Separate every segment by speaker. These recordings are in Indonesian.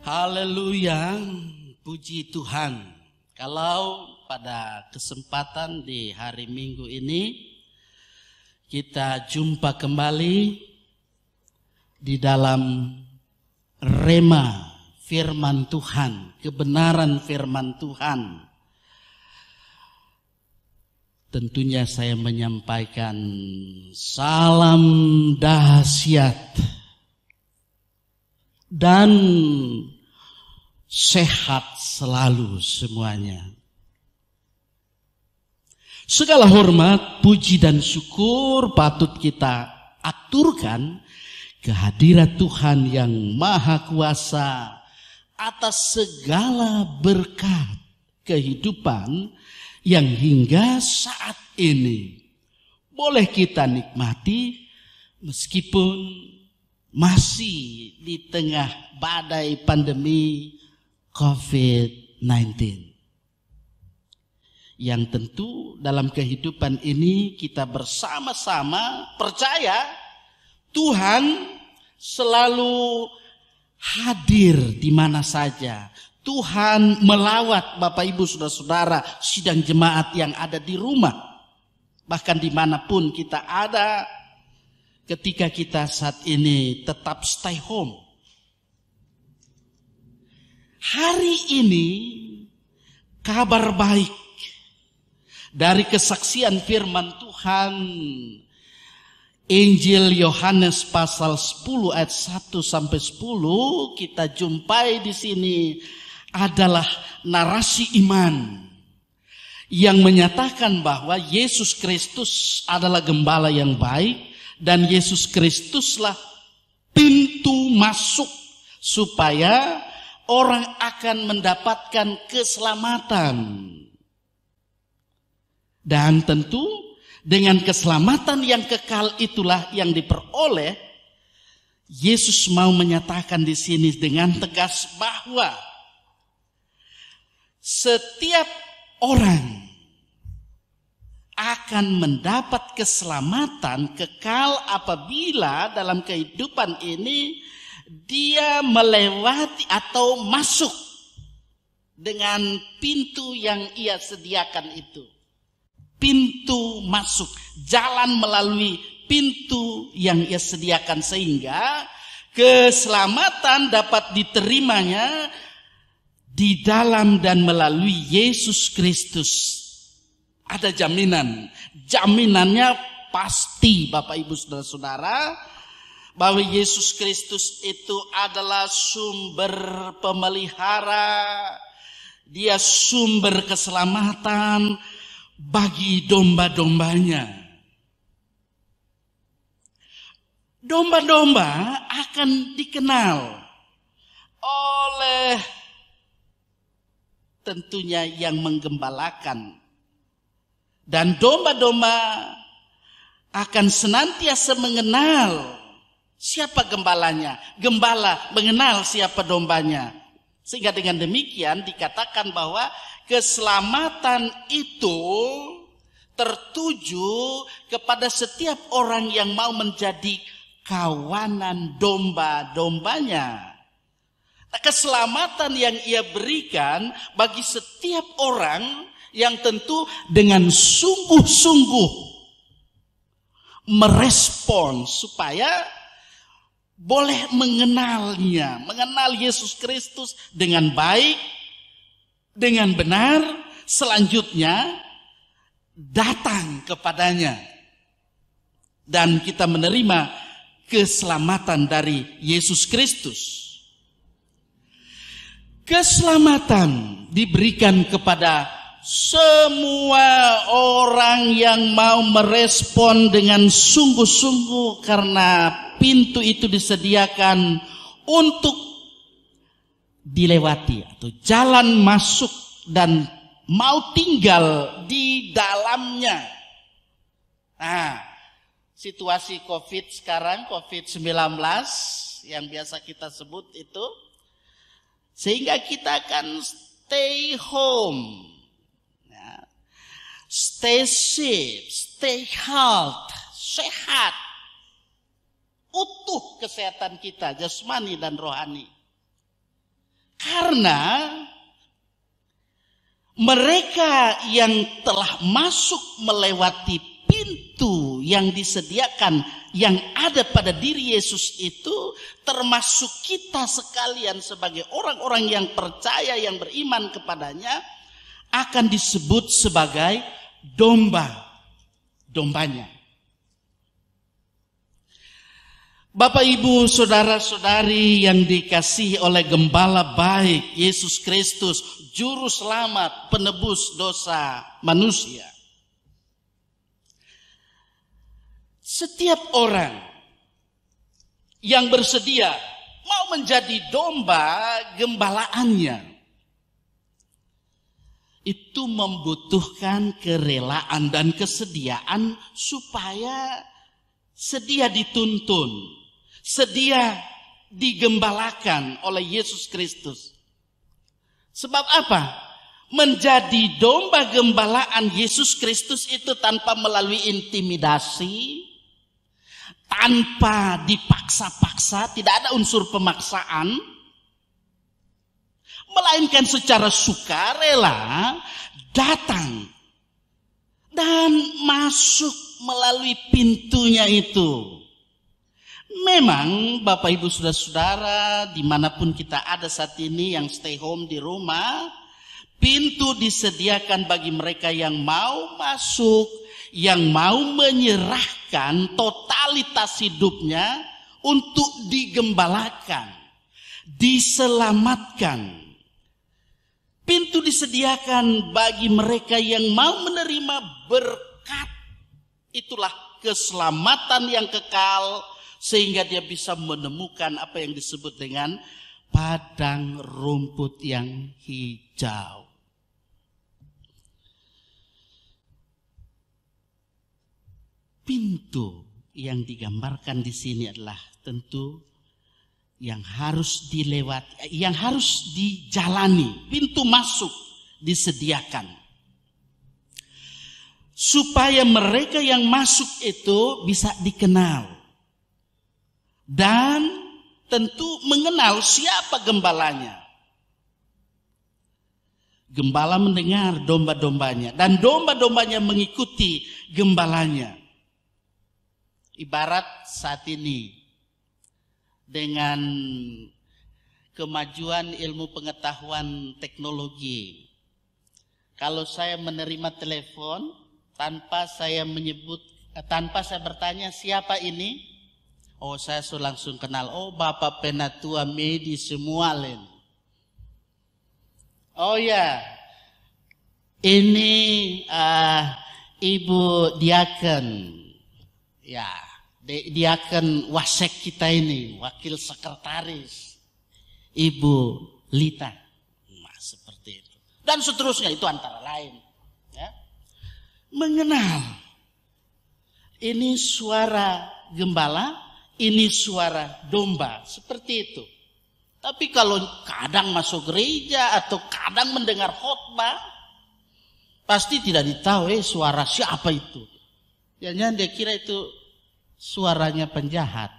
Speaker 1: Haleluya, puji Tuhan. Kalau pada kesempatan di hari Minggu ini kita jumpa kembali di dalam rema firman Tuhan, kebenaran firman Tuhan. Tentunya saya menyampaikan salam dahsyat dan sehat selalu semuanya. Segala hormat, puji dan syukur patut kita aturkan kehadirat Tuhan yang Maha Kuasa atas segala berkat kehidupan yang hingga saat ini boleh kita nikmati meskipun masih di tengah badai pandemi COVID-19. Yang tentu dalam kehidupan ini kita bersama-sama percaya Tuhan selalu hadir di mana saja. Tuhan melawat Bapak Ibu Saudara-saudara sidang jemaat yang ada di rumah. Bahkan dimanapun kita ada ketika kita saat ini tetap stay home. Hari ini kabar baik dari kesaksian firman Tuhan Injil Yohanes pasal 10 ayat 1 sampai 10 kita jumpai di sini adalah narasi iman yang menyatakan bahwa Yesus Kristus adalah gembala yang baik dan Yesus Kristuslah pintu masuk supaya orang akan mendapatkan keselamatan. Dan tentu dengan keselamatan yang kekal itulah yang diperoleh. Yesus mau menyatakan di sini dengan tegas bahwa setiap orang akan mendapat keselamatan kekal apabila dalam kehidupan ini dia melewati atau masuk dengan pintu yang ia sediakan itu. Pintu masuk, jalan melalui pintu yang ia sediakan sehingga keselamatan dapat diterimanya di dalam dan melalui Yesus Kristus. Ada jaminan, jaminannya pasti Bapak Ibu Saudara-saudara bahwa Yesus Kristus itu adalah sumber pemelihara, dia sumber keselamatan bagi domba-dombanya. Domba-domba akan dikenal oleh tentunya yang menggembalakan. Dan domba-domba akan senantiasa mengenal siapa gembalanya. Gembala mengenal siapa dombanya. Sehingga dengan demikian dikatakan bahwa keselamatan itu tertuju kepada setiap orang yang mau menjadi kawanan domba-dombanya. Keselamatan yang ia berikan bagi setiap orang yang tentu dengan sungguh-sungguh merespon supaya boleh mengenalnya, mengenal Yesus Kristus dengan baik, dengan benar, selanjutnya datang kepadanya. Dan kita menerima keselamatan dari Yesus Kristus. Keselamatan diberikan kepada semua orang yang mau merespon dengan sungguh-sungguh karena pintu itu disediakan untuk dilewati atau jalan masuk dan mau tinggal di dalamnya. Nah, situasi COVID sekarang, COVID-19 yang biasa kita sebut itu, sehingga kita akan stay home, stay safe, stay health, sehat, utuh kesehatan kita, jasmani dan rohani. Karena mereka yang telah masuk melewati pintu yang disediakan, yang ada pada diri Yesus itu, termasuk kita sekalian sebagai orang-orang yang percaya, yang beriman kepadanya, akan disebut sebagai dombanya. Bapak, Ibu, saudara-saudari yang dikasihi oleh Gembala baik Yesus Kristus, Juru Selamat, penebus dosa manusia. Setiap orang yang bersedia mau menjadi domba gembalaannya, itu membutuhkan kerelaan dan kesediaan supaya sedia dituntun, sedia digembalakan oleh Yesus Kristus. Sebab apa? Menjadi domba gembalaan Yesus Kristus itu tanpa melalui intimidasi, tanpa dipaksa-paksa, tidak ada unsur pemaksaan, melainkan secara sukarela datang dan masuk melalui pintunya itu. Memang Bapak Ibu saudara-saudara, dimanapun kita ada saat ini yang stay home di rumah, pintu disediakan bagi mereka yang mau masuk, yang mau menyerahkan totalitas hidupnya untuk digembalakan, diselamatkan. Pintu disediakan bagi mereka yang mau menerima berkat. Itulah keselamatan yang kekal, sehingga dia bisa menemukan apa yang disebut dengan padang rumput yang hijau. Pintu yang digambarkan di sini adalah tentu yang harus dilewati, yang harus dijalani. Pintu masuk disediakan supaya mereka yang masuk itu bisa dikenal dan tentu mengenal siapa gembalanya. Gembala mendengar domba-dombanya dan domba-dombanya mengikuti gembalanya. Ibarat saat ini dengan kemajuan ilmu pengetahuan teknologi, kalau saya menerima telepon tanpa saya bertanya siapa ini, oh saya langsung kenal, oh Bapak Penatua Medi Semualen. Oh ya, ini Ibu Diaken, ya. Diaken Wasek kita ini, wakil sekretaris Ibu Lita, nah, seperti itu dan seterusnya, itu antara lain ya. Mengenal ini suara gembala, ini suara domba, seperti itu. Tapi kalau kadang masuk gereja atau kadang mendengar khotbah, pasti tidak ditahu suara siapa itu. Jangan dia kira itu suaranya penjahat.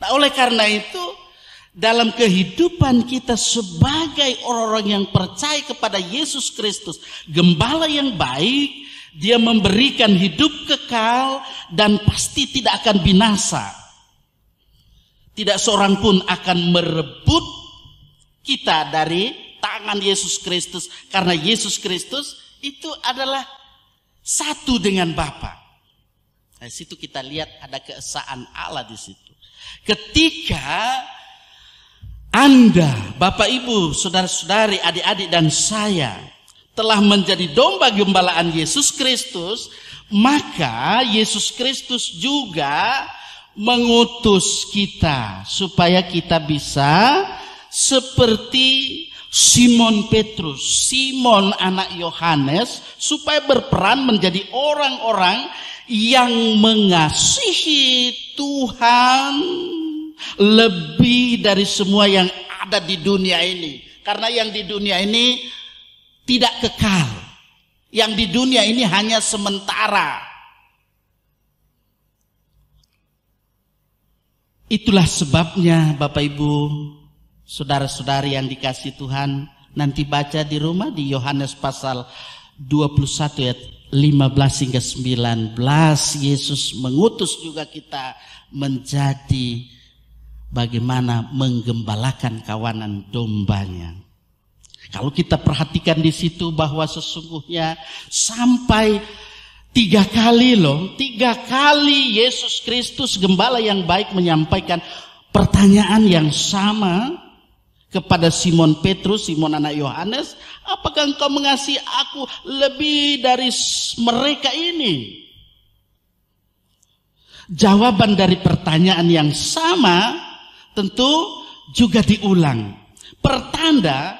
Speaker 1: Nah, oleh karena itu, dalam kehidupan kita sebagai orang-orang yang percaya kepada Yesus Kristus, gembala yang baik, dia memberikan hidup kekal dan pasti tidak akan binasa. Tidak seorang pun akan merebut kita dari tangan Yesus Kristus, karena Yesus Kristus itu adalah satu dengan Bapa. Di situ kita lihat ada keesaan Allah di situ. Ketika Anda, Bapak Ibu, saudara-saudari, adik-adik dan saya telah menjadi domba gembalaan Yesus Kristus, maka Yesus Kristus juga mengutus kita supaya kita bisa seperti Simon Petrus, Simon anak Yohanes, supaya berperan menjadi orang-orang yang mengasihi Tuhan lebih dari semua yang ada di dunia ini. Karena yang di dunia ini tidak kekal. Yang di dunia ini hanya sementara. Itulah sebabnya Bapak Ibu Saudara-saudari yang dikasih Tuhan, nanti baca di rumah di Yohanes pasal 21 ayat 15 hingga 19. Yesus mengutus juga kita menjadi bagaimana menggembalakan kawanan dombanya. Kalau kita perhatikan di situ bahwa sesungguhnya sampai 3 kali Yesus Kristus gembala yang baik menyampaikan pertanyaan yang sama kepada Simon Petrus, Simon anak Yohanes, apakah engkau mengasihi aku lebih dari mereka ini? Jawaban dari pertanyaan yang sama tentu juga diulang. Pertanda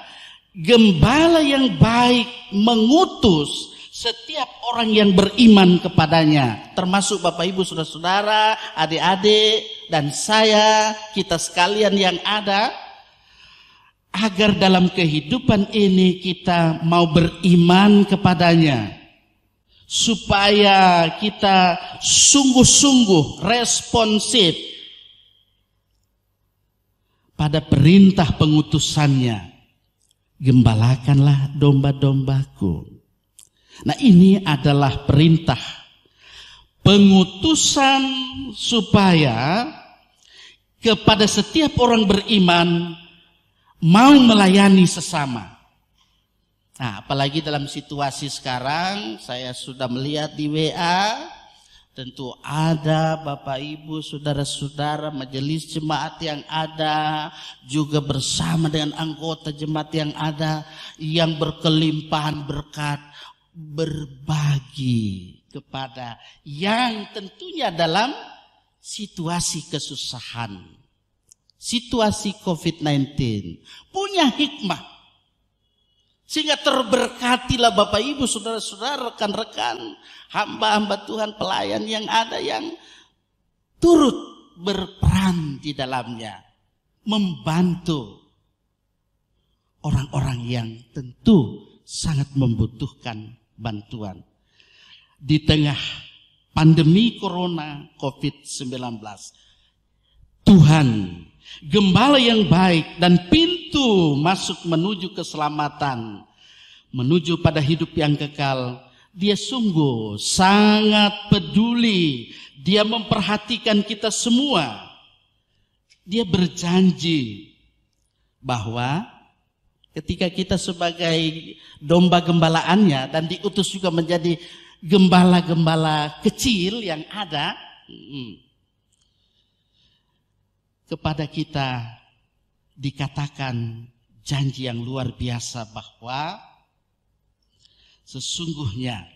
Speaker 1: gembala yang baik mengutus setiap orang yang beriman kepadanya, termasuk Bapak Ibu, saudara-saudara, adik-adik, dan saya, kita sekalian yang ada, agar dalam kehidupan ini kita mau beriman kepadanya, supaya kita sungguh-sungguh responsif pada perintah pengutusannya. Gembalakanlah domba-dombaku. Nah, ini adalah perintah pengutusan supaya kepada setiap orang beriman mau melayani sesama. Nah, apalagi dalam situasi sekarang, saya sudah melihat di WA, tentu ada Bapak Ibu, saudara-saudara, majelis jemaat yang ada, juga bersama dengan anggota jemaat yang ada, yang berkelimpahan berkat, berbagi kepada yang tentunya dalam situasi kesusahan, situasi COVID-19, punya hikmah, sehingga terberkatilah Bapak Ibu, saudara-saudara, rekan-rekan, hamba-hamba Tuhan, pelayan yang ada, yang turut berperan di dalamnya, membantu orang-orang yang tentu sangat membutuhkan bantuan di tengah pandemi corona COVID-19. Tuhan, gembala yang baik dan pintu masuk menuju keselamatan, menuju pada hidup yang kekal, dia sungguh sangat peduli. Dia memperhatikan kita semua. Dia berjanji bahwa ketika kita sebagai domba gembalaannya dan diutus juga menjadi gembala-gembala kecil yang ada, kepada kita dikatakan janji yang luar biasa bahwa sesungguhnya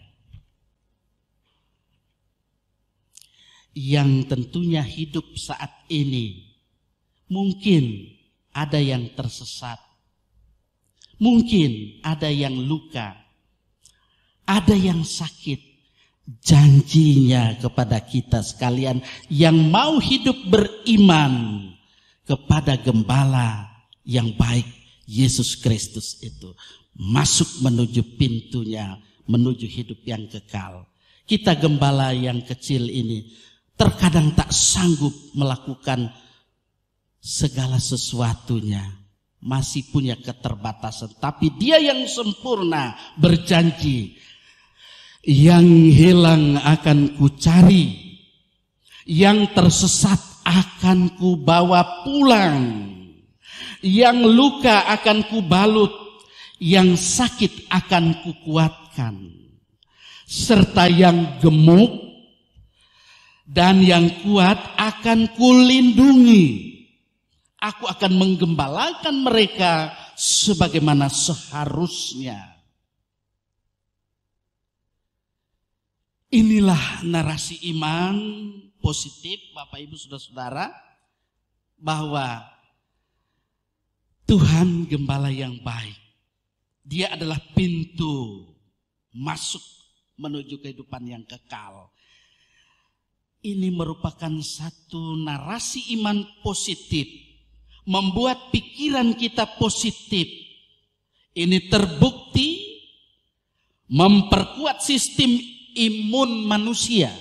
Speaker 1: yang tentunya hidup saat ini mungkin ada yang tersesat, mungkin ada yang luka, ada yang sakit. Janjinya kepada kita sekalian yang mau hidup beriman kepada gembala yang baik, Yesus Kristus itu, masuk menuju pintunya, menuju hidup yang kekal. Kita gembala yang kecil ini terkadang tak sanggup melakukan segala sesuatunya, masih punya keterbatasan. Tapi Dia yang sempurna berjanji, yang hilang akan kucari, yang tersesat akan kubawa pulang, yang luka akan kubalut, yang sakit akan kukuatkan, serta yang gemuk dan yang kuat akan kulindungi. Aku akan menggembalakan mereka sebagaimana seharusnya. Inilah narasi iman positif, Bapak Ibu saudara-saudara, bahwa Tuhan gembala yang baik. Dia adalah pintu masuk menuju kehidupan yang kekal. Ini merupakan satu narasi iman positif, membuat pikiran kita positif. Ini terbukti memperkuat sistem imun manusia.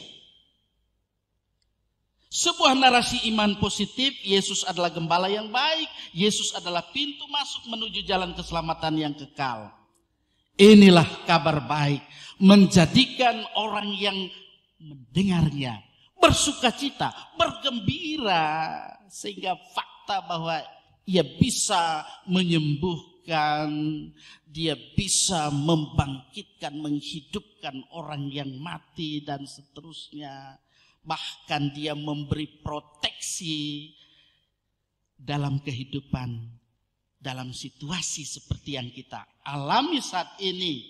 Speaker 1: Sebuah narasi iman positif, Yesus adalah gembala yang baik, Yesus adalah pintu masuk menuju jalan keselamatan yang kekal. Inilah kabar baik, menjadikan orang yang mendengarnya bersukacita, bergembira, sehingga fakta bahwa ia bisa menyembuhkan, dia bisa membangkitkan, menghidupkan orang yang mati dan seterusnya. Bahkan dia memberi proteksi dalam kehidupan, dalam situasi seperti yang kita alami saat ini.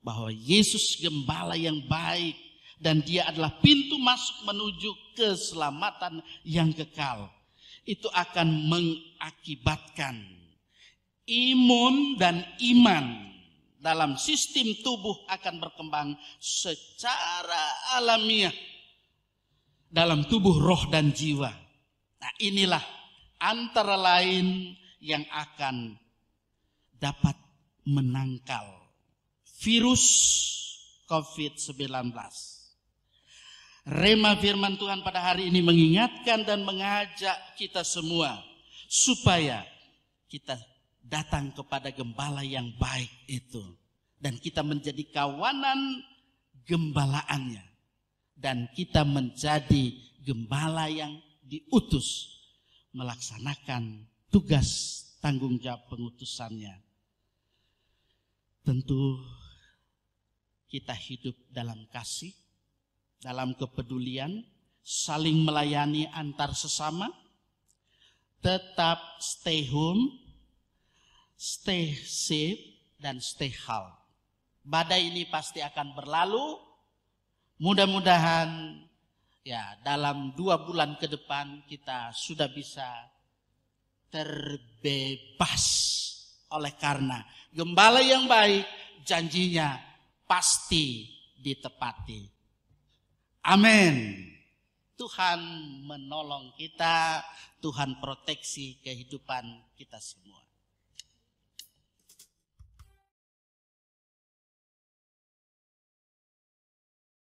Speaker 1: Bahwa Yesus gembala yang baik dan dia adalah pintu masuk menuju keselamatan yang kekal. Itu akan mengakibatkan imun dan iman dalam sistem tubuh akan berkembang secara alamiah dalam tubuh roh dan jiwa. Nah, inilah antara lain yang akan dapat menangkal virus COVID-19. Rema firman Tuhan pada hari ini mengingatkan dan mengajak kita semua supaya kita datang kepada gembala yang baik itu. Dan kita menjadi kawanan gembalaannya. Dan kita menjadi gembala yang diutus melaksanakan tugas tanggung jawab pengutusannya. Tentu kita hidup dalam kasih, dalam kepedulian, saling melayani antar sesama, tetap stay home, stay safe, dan stay healthy. Badai ini pasti akan berlalu. Mudah-mudahan ya dalam 2 bulan ke depan kita sudah bisa terbebas oleh karena gembala yang baik janjinya pasti ditepati. Amin. Tuhan menolong kita, Tuhan proteksi kehidupan kita semua.